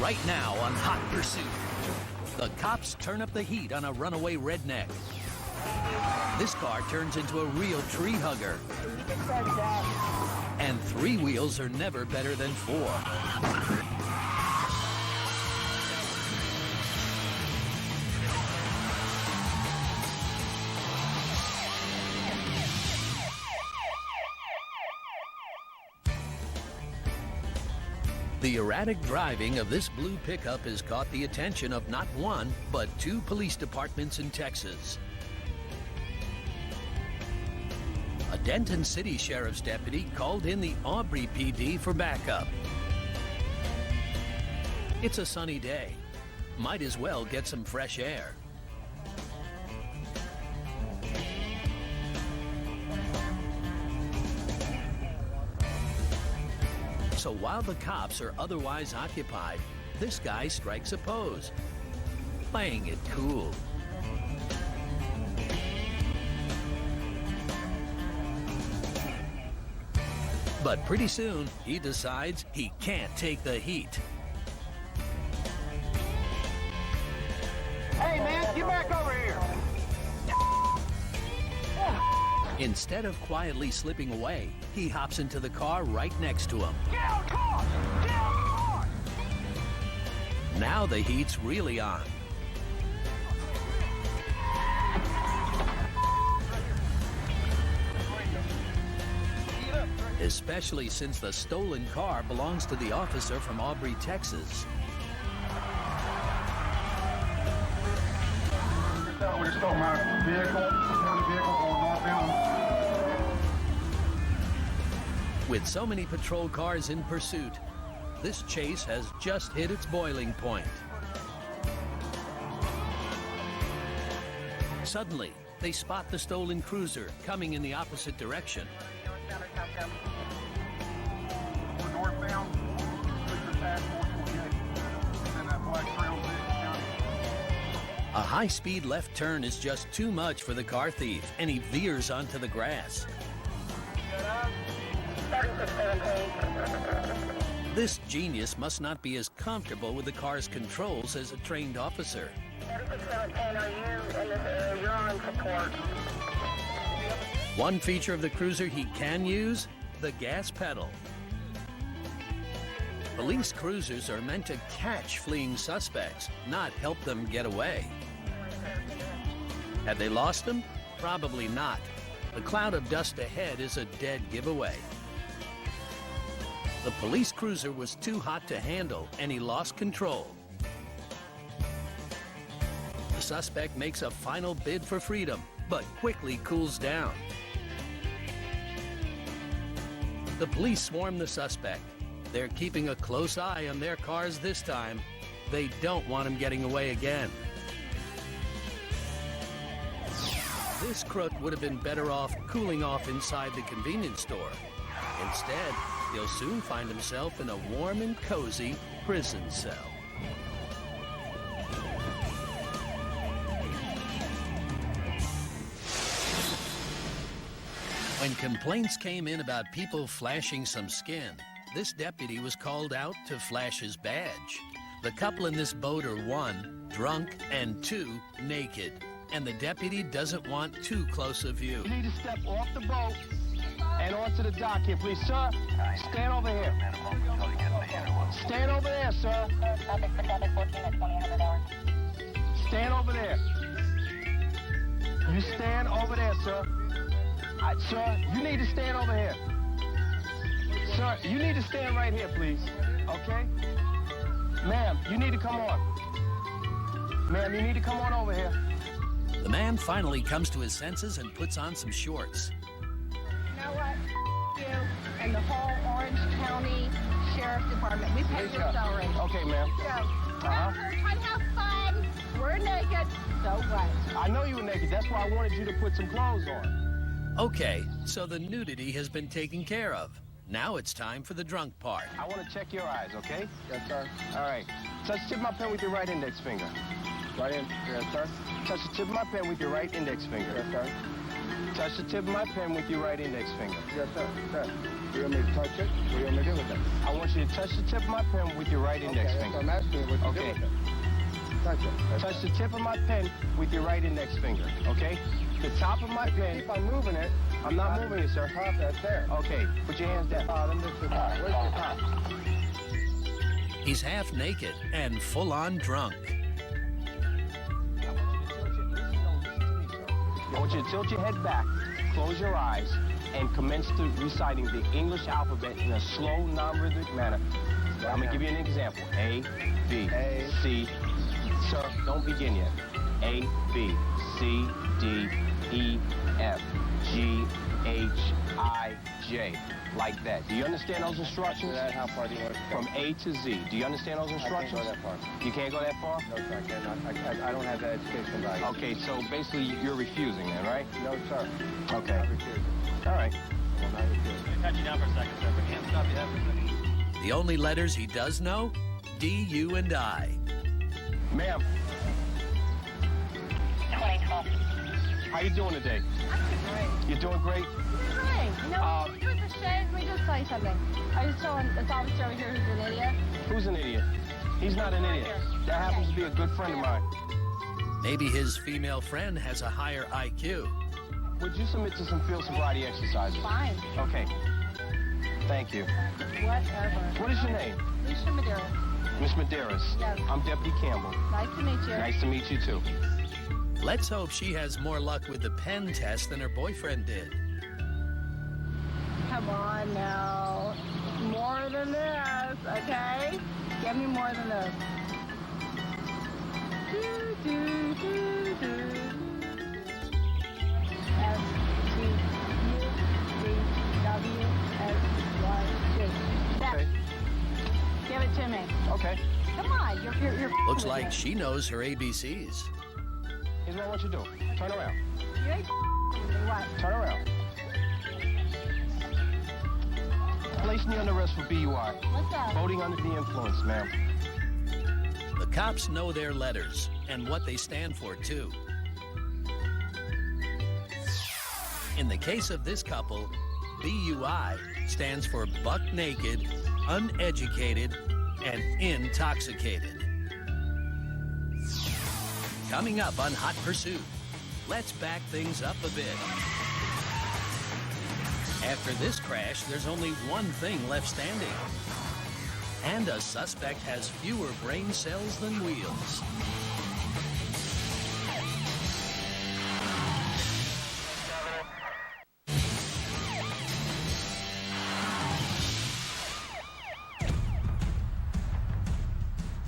Right now on Hot Pursuit, the cops turn up the heat on a runaway redneck. This car turns into a real tree hugger. And three wheels are never better than four. The erratic driving of this blue pickup has caught the attention of not one, but two police departments in Texas. A Denton City Sheriff's deputy called in the Aubrey PD for backup. It's a sunny day. Might as well get some fresh air. So while the cops are otherwise occupied, this guy strikes a pose, playing it cool. But pretty soon, he decides he can't take the heat. Hey man, get back over here! Instead of quietly slipping away, he hops into the car right next to him. Get out of the car! Get out of the car! Now the heat's really on. Especially since the stolen car belongs to the officer from Aubrey, Texas. We just stole my vehicle, county vehicle going northbound. With so many patrol cars in pursuit, this chase has just hit its boiling point. Suddenly, they spot the stolen cruiser coming in the opposite direction. We're northbound, task force 48, and that black Crown Vic County. A high-speed left turn is just too much for the car thief, and he veers onto the grass. This genius must not be as comfortable with the car's controls as a trained officer. 3617, are you in this area? You're on support. One feature of the cruiser he can use, the gas pedal. Police cruisers are meant to catch fleeing suspects, not help them get away. Had they lost him? Probably not. The cloud of dust ahead is a dead giveaway. The police cruiser was too hot to handle, and he lost control. The suspect makes a final bid for freedom, but quickly cools down. The police swarm the suspect. They're keeping a close eye on their cars this time. They don't want him getting away again. This crook would have been better off cooling off inside the convenience store. Instead, he'll soon find himself in a warm and cozy prison cell. When complaints came in about people flashing some skin, this deputy was called out to flash his badge. The couple in this boat are 1, drunk, and 2, naked. And the deputy doesn't want too close a view. You need to step off the boat and onto the dock here, please. Sir, stand over here. Stand over there, sir. Stand over there. You stand over there, sir. Sir, you need to stand over here. Sir, you need to stand right here, please. Okay? Ma'am, you need to come on. Ma'am, you need to come on over here. The man finally comes to his senses and puts on some shorts. You know what? You and the whole Orange County Sheriff's Department, we paid your salary. Okay, ma'am. So, we're out here trying to have fun. We're naked. So what? I know you were naked. That's why I wanted you to put some clothes on. Okay, so the nudity has been taken care of. Now it's time for the drunk part. I want to check your eyes, okay? Yes, sir. All right. Touch the tip of my pen with your right index finger. Right in. Yes, sir. Touch the tip of my pen with your right index finger. Yes, sir. Touch the tip of my pen with your right index finger. Yes, sir. Sir, you want me to touch it? What do you want me to do with it? I want you to touch the tip of my pen with your right index Okay, finger. I'm asking you what you Okay. do with it. Touch it. That's Touch it. the tip of my pen with your right index finger, okay? The top of my pen. Keep on moving it. I'm not moving it, sir. Top, that's there. Okay, put your hands down. Bottom, this is the top. Where's the top? He's half naked and full-on drunk. I want you to tilt your head back, close your eyes, and commence to reciting the English alphabet in a slow, non-rhythmic manner. I'm going to give you an example. A, B, A. C. Sir, don't begin yet. A, B, C, D, E, F, G, H, I, J. Like that. Do you understand those instructions? How far do you want to go? From A to Z. Do you understand those I can't instructions? go that far. You can't go that far? No, sir, I cannot. I don't have that education value. Okay, so basically you're refusing then, right? No, sir. Okay. I'm refusing. All right. I'm not refusing. Cut you down for a second, sir. Put your hands up. You have for a second. The only letters he does know, D, U, and I. Ma'am, 2012. how you doing today? You're doing great? Hey, you know, it was a shame. Let me just tell you something. I was telling this officer over here who's an idiot. Who's an idiot? He's not an idiot. That happens to be a good friend of mine. Maybe his female friend has a higher IQ. Would you submit to some field sobriety exercises? Fine. Okay. Thank you. Whatever. What is your name? Alicia Madera. Miss Medeiros. Yes. I'm Deputy Campbell. Nice to meet you. Nice to meet you, too. Let's hope she has more luck with the pen test than her boyfriend did. Come on now. More than this, okay? Give me more than this. Do, do, do, do. S, T, U, D, W, X, Y, Z. That. Okay. Give it to me. Okay. Come on, you're Looks with like me. she knows her ABCs. Here's what I want you to do. Turn around. You ain't with me, what? Turn around. Placing you under arrest for BUI. What's that? Voting under the influence, ma'am. The cops know their letters and what they stand for, too. In the case of this couple, BUI stands for buck naked, uneducated, and intoxicated. Coming up on Hot Pursuit, let's back things up a bit. After this crash, there's only one thing left standing. And a suspect has fewer brain cells than wheels.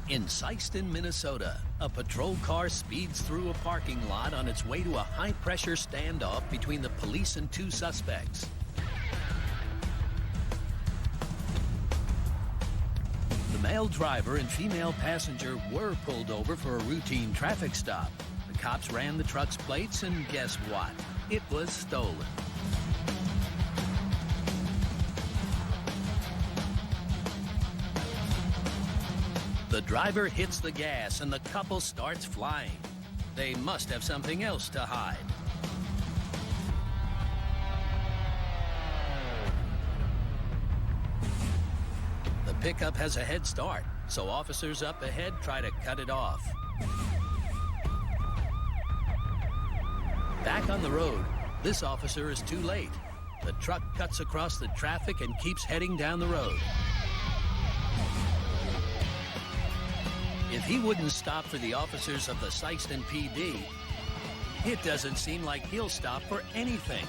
In Sikeston, Minnesota, a patrol car speeds through a parking lot on its way to a high-pressure standoff between the police and two suspects. The male driver and female passenger were pulled over for a routine traffic stop. The cops ran the truck's plates, and guess what? It was stolen. The driver hits the gas and the couple starts flying. They must have something else to hide. The pickup has a head start, so officers up ahead try to cut it off. Back on the road, this officer is too late. The truck cuts across the traffic and keeps heading down the road. If he wouldn't stop for the officers of the Sikeston PD, it doesn't seem like he'll stop for anything.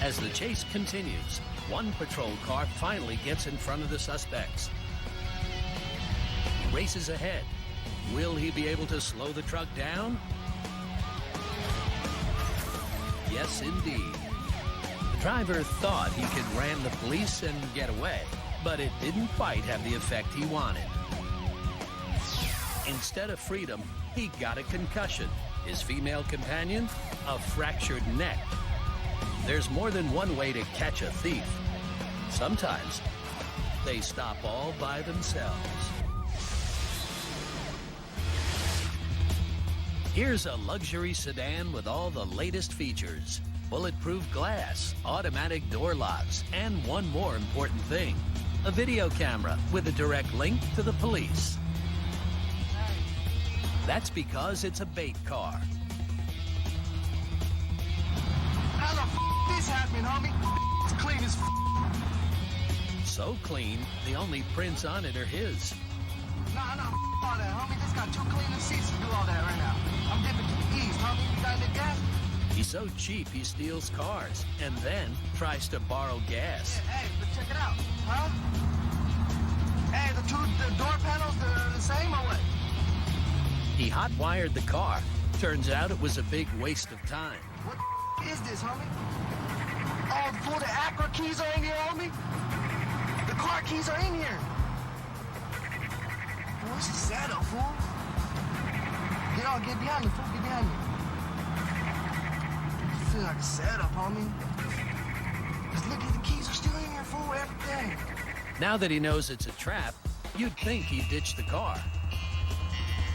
As the chase continues, one patrol car finally gets in front of the suspects. He races ahead. Will he be able to slow the truck down? Yes, indeed. The driver thought he could ram the police and get away, but it didn't quite have the effect he wanted. Instead of freedom, he got a concussion. His female companion, a fractured neck. There's more than one way to catch a thief. Sometimes they stop all by themselves. Here's a luxury sedan with all the latest features. Bulletproof glass, automatic door locks, and one more important thing. A video camera with a direct link to the police. That's because it's a bait car. How the f this happening, homie? It's clean as f. So clean, the only prints on it are his. Nah, all that, homie. This got too clean of seats to do all that right now. I'm dipping to the east, homie. You got any gas? He's so cheap, he steals cars and then tries to borrow gas. Yeah, hey, but check it out, huh? Hey, the door panels, they're the same or what? He hot-wired the car. Turns out it was a big waste of time. What the is this, homie? Oh, fool, the Acura keys are in here, homie? The car keys are in here. Boy, this is sad, though, fool. Get behind me, fool, get behind me. I feel like a setup, homie. Cause look at the keys are still in here, fool, everything. Now that he knows it's a trap, you'd think he'd ditch the car.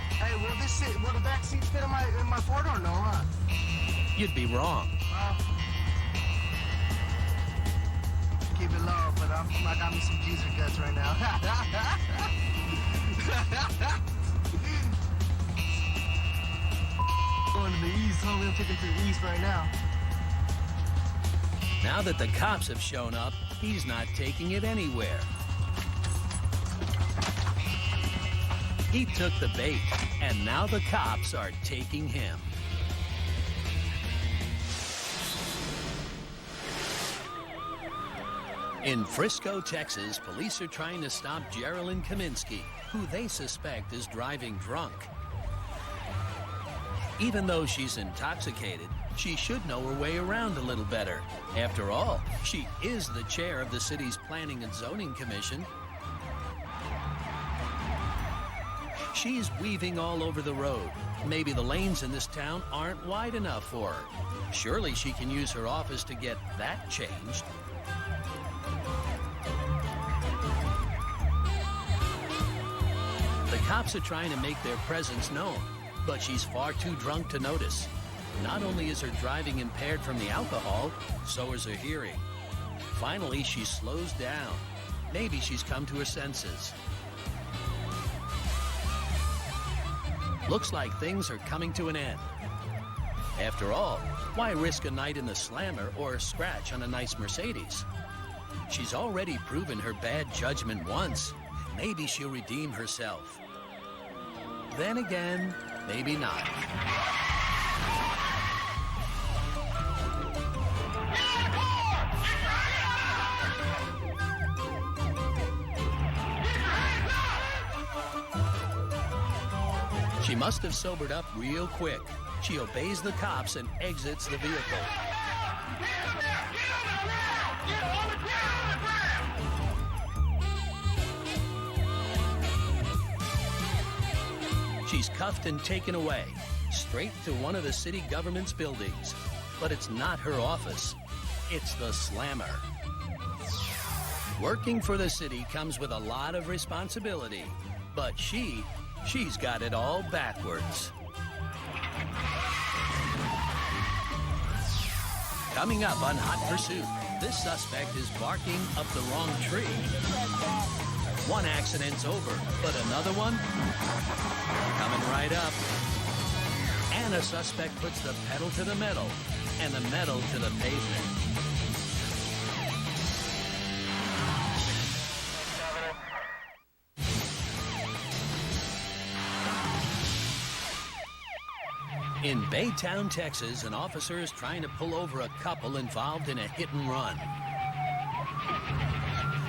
Hey, will the back seats fit in my Ford or no, huh? You'd be wrong. Keep it low, but I got me some geezer guts right now. Going to the east, homie. I'm taking to the east right now. Now that the cops have shown up, he's not taking it anywhere. He took the bait, and now the cops are taking him. In Frisco, Texas, police are trying to stop Geraldine Kaminsky, who they suspect is driving drunk. Even though she's intoxicated, she should know her way around a little better. After all, she is the chair of the city's Planning and Zoning Commission. She's weaving all over the road. Maybe the lanes in this town aren't wide enough for her. Surely she can use her office to get that changed. The cops are trying to make their presence known, but she's far too drunk to notice. Not only is her driving impaired from the alcohol, so is her hearing. Finally, she slows down. Maybe she's come to her senses. Looks like things are coming to an end. After all, why risk a night in the slammer or a scratch on a nice Mercedes? She's already proven her bad judgment once. Maybe she'll redeem herself. Then again, maybe not. She must have sobered up real quick. She obeys the cops and exits the vehicle. She's cuffed and taken away, straight to one of the city government's buildings. But it's not her office. It's the slammer. Working for the city comes with a lot of responsibility, but she's got it all backwards. Coming up on Hot Pursuit, this suspect is barking up the wrong tree. One accident's over, but another one coming right up. And a suspect puts the pedal to the metal and the metal to the pavement. In Baytown, Texas, an officer is trying to pull over a couple involved in a hit and run.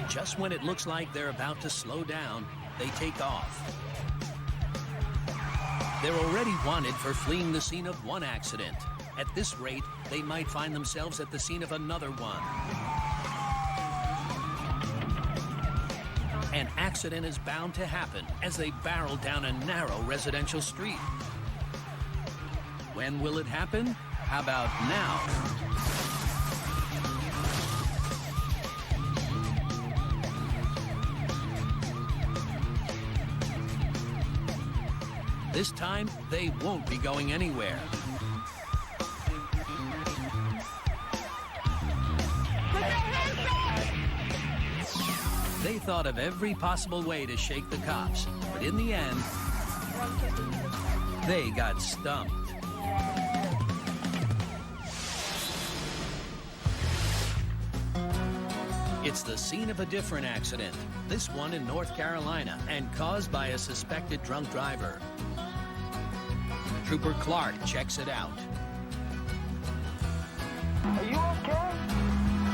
Just when it looks like they're about to slow down, they take off. They're already wanted for fleeing the scene of one accident. At this rate, they might find themselves at the scene of another one. An accident is bound to happen as they barrel down a narrow residential street. When will it happen? How about now? This time, they won't be going anywhere. They thought of every possible way to shake the cops, but in the end, they got stumped. It's the scene of a different accident, this one in North Carolina, and caused by a suspected drunk driver. Trooper Clark checks it out. Are you okay?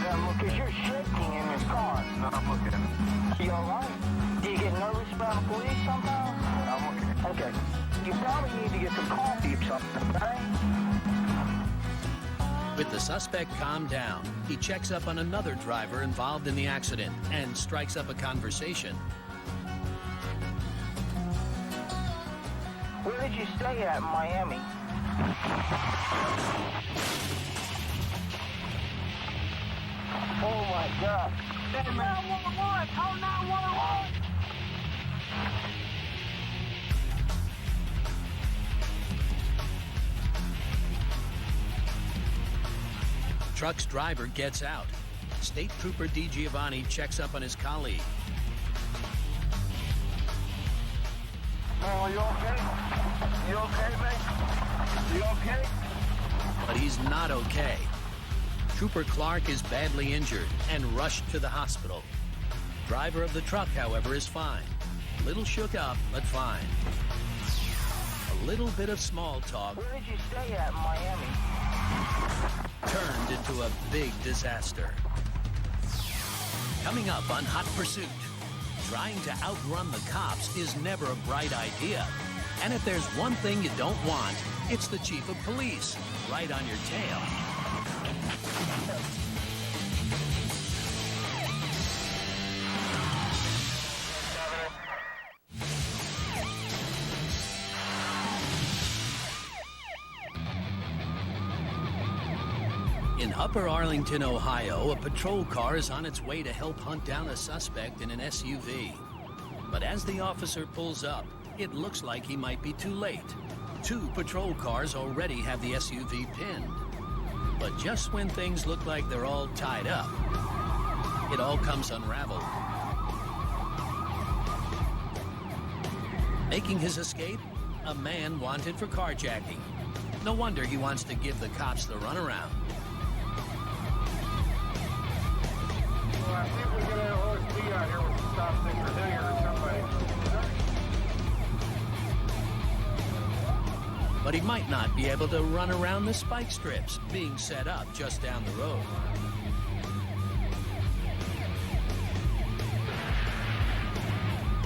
Yeah, because you're shaking in your car. No, I'm okay. You all right? Do you get nervous around the police sometimes? I'm okay. Okay. You probably need to get some coffee or something, right? With the suspect calmed down, he checks up on another driver involved in the accident and strikes up a conversation. Where did you stay at in Miami? Oh my God. 911! Call 911! Truck's driver gets out. State Trooper DiGiovanni checks up on his colleague. Oh, are you okay? You okay, mate? You okay? But he's not okay. Trooper Clark is badly injured and rushed to the hospital. Driver of the truck, however, is fine. A little shook up, but fine. A little bit of small talk Where did you stay at in Miami? turned into a big disaster. Coming up on Hot Pursuit, trying to outrun the cops is never a bright idea. And if there's one thing you don't want, it's the chief of police right on your tail. In Upper Arlington, Ohio, a patrol car is on its way to help hunt down a suspect in an SUV. But as the officer pulls up, it looks like he might be too late. 2 patrol cars already have the SUV pinned. But just when things look like they're all tied up, it all comes unraveled. Making his escape, a man wanted for carjacking. No wonder he wants to give the cops the runaround. Well, I think we got an OSB out here with some stop stickers in here or somebody. But he might not be able to run around the spike strips being set up just down the road.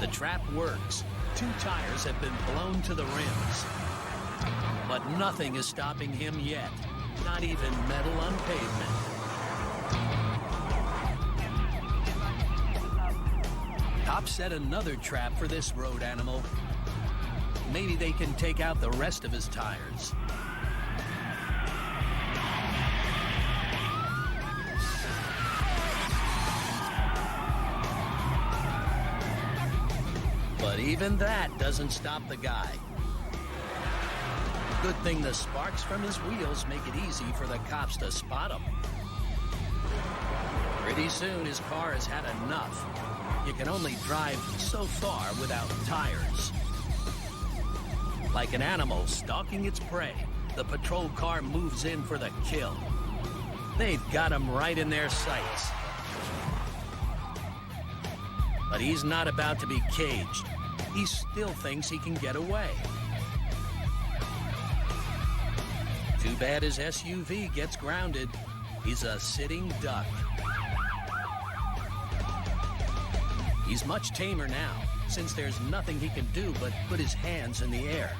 The trap works. 2 tires have been blown to the rims. But nothing is stopping him yet. Not even metal on pavement. Cops set another trap for this road animal. Maybe they can take out the rest of his tires. But even that doesn't stop the guy. Good thing the sparks from his wheels make it easy for the cops to spot him. Pretty soon his car has had enough. You can only drive so far without tires. Like an animal stalking its prey, the patrol car moves in for the kill. They've got him right in their sights. But he's not about to be caged. He still thinks he can get away. Too bad his SUV gets grounded. He's a sitting duck. He's much tamer now, since there's nothing he can do but put his hands in the air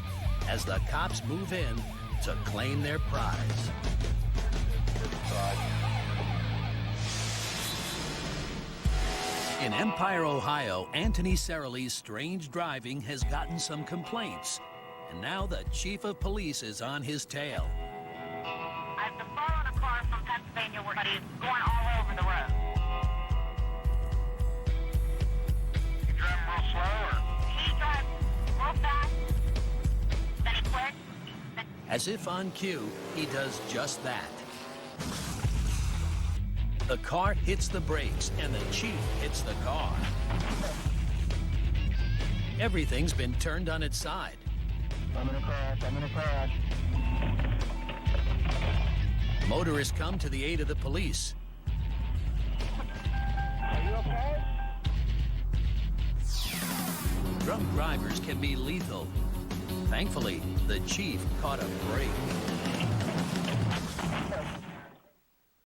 as the cops move in to claim their prize. In Empire, Ohio, Anthony Serali's strange driving has gotten some complaints, and now the chief of police is on his tail. I've been following a car from Pennsylvania where he's going all over the road. You driving real slow or? He drives real fast, As if on cue, he does just that. The car hits the brakes and the chief hits the car. Everything's been turned on its side. I'm in a crash. Motorists come to the aid of the police. Are you okay? Drunk drivers can be lethal. Thankfully, the chief caught a break.